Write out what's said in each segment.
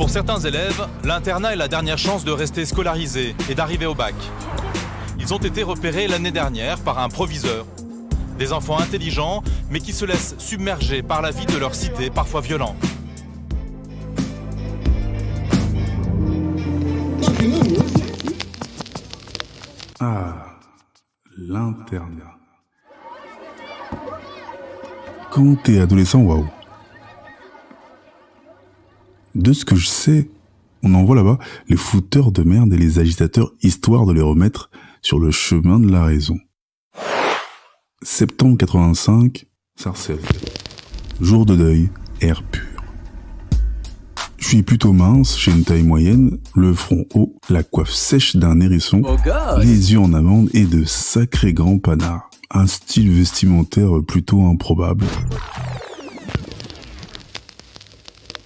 Pour certains élèves, l'internat est la dernière chance de rester scolarisé et d'arriver au bac. Ils ont été repérés l'année dernière par un proviseur. Des enfants intelligents, mais qui se laissent submerger par la vie de leur cité, parfois violente. Ah, l'internat. Quand t'es adolescent, waouh. De ce que je sais, on envoie là-bas les fouteurs de merde et les agitateurs histoire de les remettre sur le chemin de la raison. Septembre 85, Sarcelles. Jour de deuil, air pur. Je suis plutôt mince, j'ai une taille moyenne, le front haut, la coiffe sèche d'un hérisson, les yeux en amande et de sacrés grands panards. Un style vestimentaire plutôt improbable.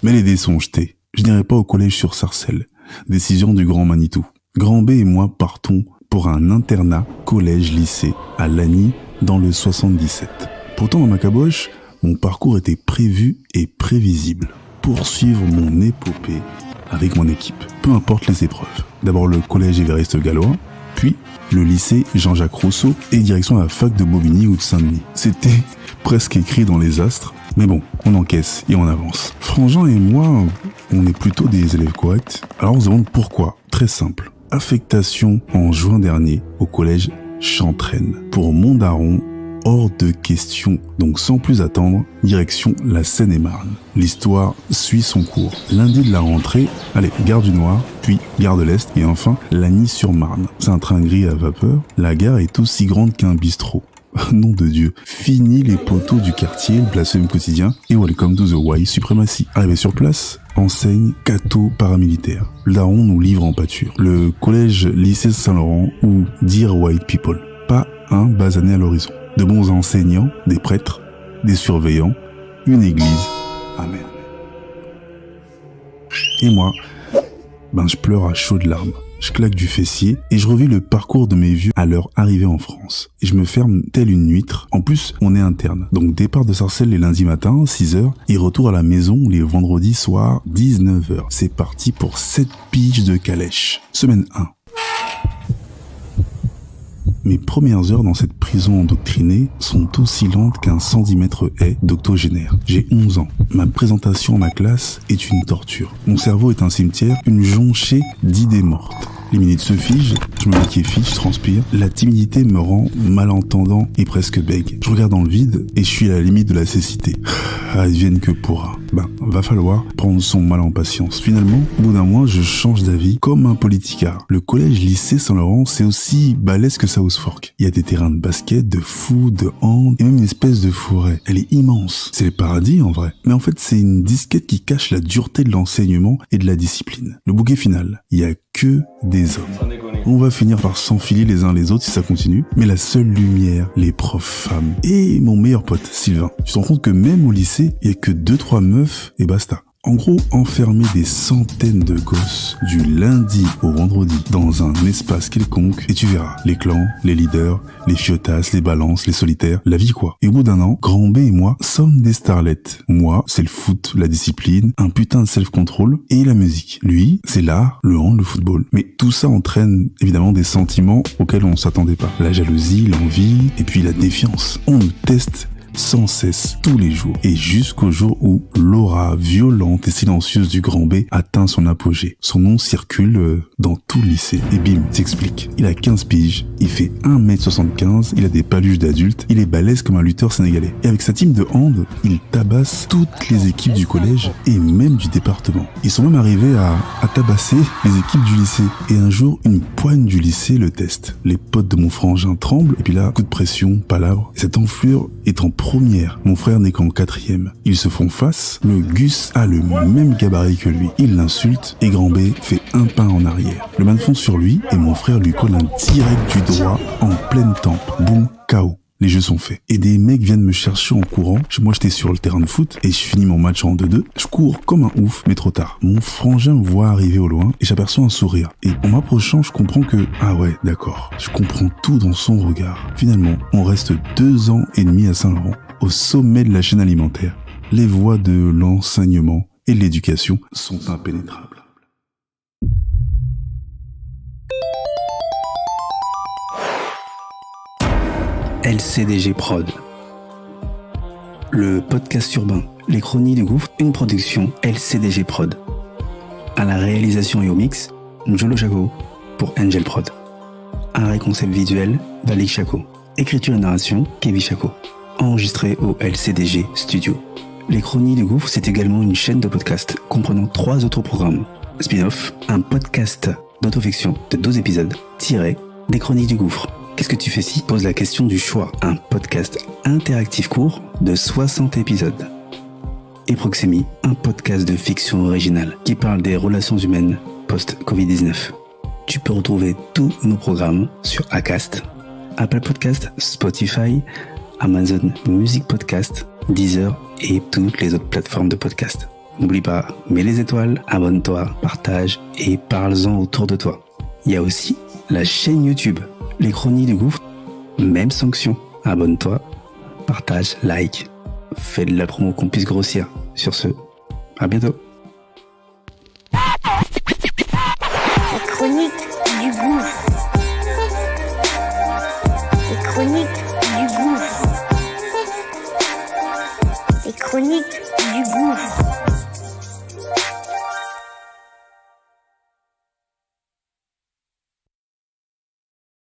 Mais les dés sont jetés. Je n'irai pas au collège sur Sarcelles. Décision du grand Manitou. Grand B et moi partons pour un internat collège-lycée à Lagny dans le 77. Pourtant dans ma caboche, mon parcours était prévu et prévisible. Poursuivre mon épopée avec mon équipe, peu importe les épreuves. D'abord le collège Évariste Galois, puis le lycée Jean-Jacques Rousseau et direction la fac de Bobigny ou de Saint-Denis. C'était presque écrit dans les astres, mais bon, on encaisse et on avance. Frangin et moi, on est plutôt des élèves corrects, alors on se demande pourquoi. Très simple. Affectation en juin dernier au collège Chantraine. Pour mon daron, hors de question. Donc sans plus attendre, direction la Seine-et-Marne. L'histoire suit son cours. Lundi de la rentrée, allez, gare du Nord, puis gare de l'Est et enfin Lagny-sur-Marne. C'est un train gris à vapeur. La gare est aussi grande qu'un bistrot. Nom de Dieu. Fini les poteaux du quartier, le blasphème quotidien et welcome to the white supremacy. Arrivé sur place, enseigne Cato paramilitaire. Le daron nous livre en pâture. Le collège lycée Saint-Laurent ou Dear White People. Pas un basané à l'horizon. De bons enseignants, des prêtres, des surveillants, une église. Amen. Et moi, je pleure à chaudes larmes. Je claque du fessier et je revis le parcours de mes vieux à leur arrivée en France. Et je me ferme telle une huître. En plus, on est interne. Donc départ de Sarcelles les lundis matins, 6h, et retour à la maison les vendredis soirs, 19h. C'est parti pour 7 piges de calèche. Semaine 1. Mes premières heures dans cette prison endoctrinée sont aussi lentes qu'un 110 mètres haie d'octogénaire. J'ai 11 ans. Ma présentation en ma classe est une torture. Mon cerveau est un cimetière, une jonchée d'idées mortes. Les minutes se figent, je me liquéfie, je transpire. La timidité me rend malentendant et presque bègue. Je regarde dans le vide et je suis à la limite de la cécité. Advienne que pourra. Va falloir prendre son mal en patience. Finalement, au bout d'un mois, je change d'avis comme un politicard. Le collège-lycée Saint-Laurent, c'est aussi balèze que South Fork. Il y a des terrains de basket, de foot, de hand et même une espèce de forêt. Elle est immense. C'est le paradis en vrai. Mais en fait, c'est une disquette qui cache la dureté de l'enseignement et de la discipline. Le bouquet final, il y a que des hommes. On va finir par s'enfiler les uns les autres si ça continue, mais la seule lumière, les profs femmes et mon meilleur pote, Sylvain. Tu te rends compte que même au lycée, il y a que 2-3 meufs et basta. En gros, enfermer des centaines de gosses du lundi au vendredi dans un espace quelconque et tu verras les clans, les leaders, les fiotasses, les balances, les solitaires, la vie quoi. Et au bout d'un an, Grand B et moi sommes des starlettes. Moi, c'est le foot, la discipline, un putain de self-control et la musique. Lui, c'est l'art, le hand, le football. Mais tout ça entraîne évidemment des sentiments auxquels on s'attendait pas. La jalousie, l'envie et puis la défiance. On nous teste sans cesse, tous les jours, et jusqu'au jour où l'aura violente et silencieuse du Grand B atteint son apogée. Son nom circule dans tout le lycée. Et bim, s'explique. Il a 15 piges, il fait 1m75, il a des paluches d'adulte, il est balèze comme un lutteur sénégalais. Et avec sa team de hand, il tabasse toutes les équipes du collège et même du département. Ils sont même arrivés à tabasser les équipes du lycée. Et un jour, une poigne du lycée le teste. Les potes de mon frangin tremblent, et puis là, coup de pression, palabre. Et cette enflure est en première. Mon frère n'est qu'en 4e. Ils se font face. Le Gus a le même gabarit que lui. Il l'insulte et Grand B fait un pas en arrière. Le man fonce sur lui et mon frère lui colle un direct du droit en pleine tempe. Boum, KO. Les jeux sont faits. Et des mecs viennent me chercher en courant. Moi, j'étais sur le terrain de foot et je finis mon match en 2-2. Je cours comme un ouf, mais trop tard. Mon frangin me voit arriver au loin et j'aperçois un sourire. Et en m'approchant, je comprends que... Ah ouais, d'accord. Je comprends tout dans son regard. Finalement, on reste 2 ans et demi à Saint-Laurent, au sommet de la chaîne alimentaire. Les voies de l'enseignement et l'éducation sont impénétrables. LCDG Prod. Le podcast urbain, les chroniques du gouffre, une production LCDG Prod. À la réalisation et au mix, Njolo Chaco pour Angel Prod. Un concept visuel, Valik Chaco. Écriture et narration, Kevin Chaco. Enregistré au LCDG Studio. Les Chroniques du Gouffre, c'est également une chaîne de podcast comprenant 3 autres programmes. Spin-off, un podcast d'autofiction de 12 épisodes, tiré des Chroniques du Gouffre. Qu'est-ce que tu fais si pose la question du choix? Un podcast interactif court de 60 épisodes. Et Proxémie, un podcast de fiction originale qui parle des relations humaines post-Covid-19. Tu peux retrouver tous nos programmes sur Acast, Apple Podcast, Spotify, Amazon Music Podcast, Deezer et toutes les autres plateformes de podcast. N'oublie pas, mets les étoiles, abonne-toi, partage et parle-en autour de toi. Il y a aussi la chaîne YouTube, les Chroniques du Gouffre, même sanction. Abonne-toi, partage, like, fais de la promo qu'on puisse grossir. Sur ce, à bientôt.